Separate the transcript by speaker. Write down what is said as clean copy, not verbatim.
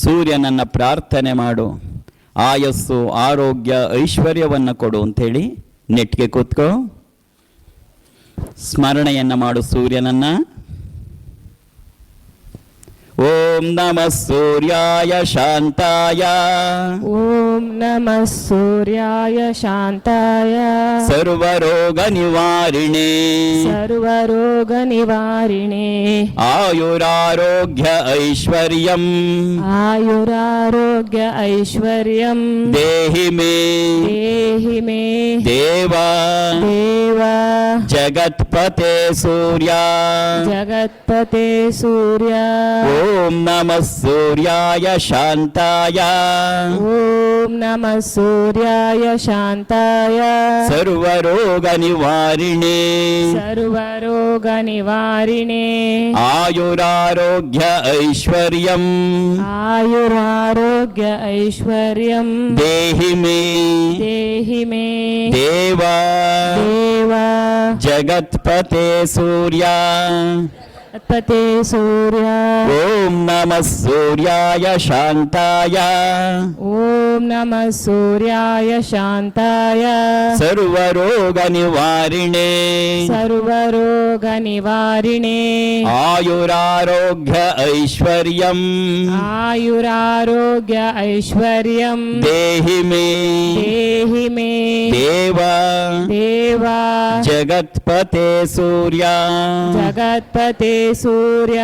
Speaker 1: ಸೂರ್ಯನನ್ನು ಪ್ರಾರ್ಥನೆ ಮಾಡು, ಆಯಸ್ಸು ಆರೋಗ್ಯ ಐಶ್ವರ್ಯವನ್ನು ಕೊಡು ಅಂಥೇಳಿ ನೆಟ್ಟಿಗೆ ಕೂತ್ಕೋ. ಸ್ಮರಣೆಯನ್ನು ಮಾಡು ಸೂರ್ಯನನ್ನ. ಓಂ ನಮಃ ಸೂರ್ಯಾಯ ಶಾಂತಾಯ.
Speaker 2: ಓಂ ನಮಃ ಸೂರ್ಯಾಯ ಶಾಂತಾಯ.
Speaker 1: ಸರ್ವರೋಗ ನಿವಾರಿಣೇ.
Speaker 2: ಸರ್ವರೋಗ ನಿವಾರಿಣೇ.
Speaker 1: ಆಯುರಾರೋಗ್ಯ ಐಶ್ವರ್ಯಂ.
Speaker 2: ಆಯುರಾರೋಗ್ಯ ಐಶ್ವರ್ಯಂ.
Speaker 1: ದೇಹಿ ಮೇ.
Speaker 2: ದೇಹಿ ಮೇ.
Speaker 1: ದೇವ.
Speaker 2: ದೇವ.
Speaker 1: ಜಗತ್ಪತೆ ಸೂರ್ಯ.
Speaker 2: ಜಗತ್ಪತೆ ಸೂರ್ಯ.
Speaker 1: ಓಂ ನಮಃ ಸೂರ್ಯಾಯ ಶಾಂತಾಯ.
Speaker 2: ಓಂ ನಮಃ ಸೂರ್ಯಾಯ ಶಾಂತಾಯ.
Speaker 1: ಸರ್ವರೋಗ ನಿವಾರಿಣೇ.
Speaker 2: ಸರ್ವರೋಗ ನಿವಾರಿಣೇ.
Speaker 1: ಆಯುರಾರೋಗ್ಯ ಐಶ್ವರ್ಯಂ.
Speaker 2: ಆಯುರಾರೋಗ್ಯ ಐಶ್ವರ್ಯಂ.
Speaker 1: ದೇಹಿ ಮೇ.
Speaker 2: ದೇಹಿ ಮೇ.
Speaker 1: ದೇವ.
Speaker 2: ದೇವ.
Speaker 1: ಜಗತ್ಪತೆ ಸೂರ್ಯ.
Speaker 2: ಜಗತ್ಪತೆ ಸೂರ್ಯ.
Speaker 1: ಓಂ ನಮಃ ಸೂರ್ಯಾಯ ಶಾಂತಾಯ.
Speaker 2: ಓಂ ನಮಃ ಸೂರ್ಯಾಯ ಶಾಂತಾಯ.
Speaker 1: ಸರ್ವರೋಗ ನಿವಾರಿಣೇ.
Speaker 2: ಸರ್ವರೋಗ ನಿವಾರಿಣೇ.
Speaker 1: ಆಯುರಾರೋಗ್ಯ ಐಶ್ವರ್ಯಂ.
Speaker 2: ಆಯುರಾರೋಗ್ಯ ಐಶ್ವರ್ಯಂ.
Speaker 1: ದೇಹಿ ಮೇ.
Speaker 2: ದೇಹಿ ಮೇ.
Speaker 1: ದೇವ.
Speaker 2: ದೇವ.
Speaker 1: ಜಗತ್ಪತೆ ಸೂರ್ಯ.
Speaker 2: ಜಗತ್ಪತೆ ಸೂರ್ಯ.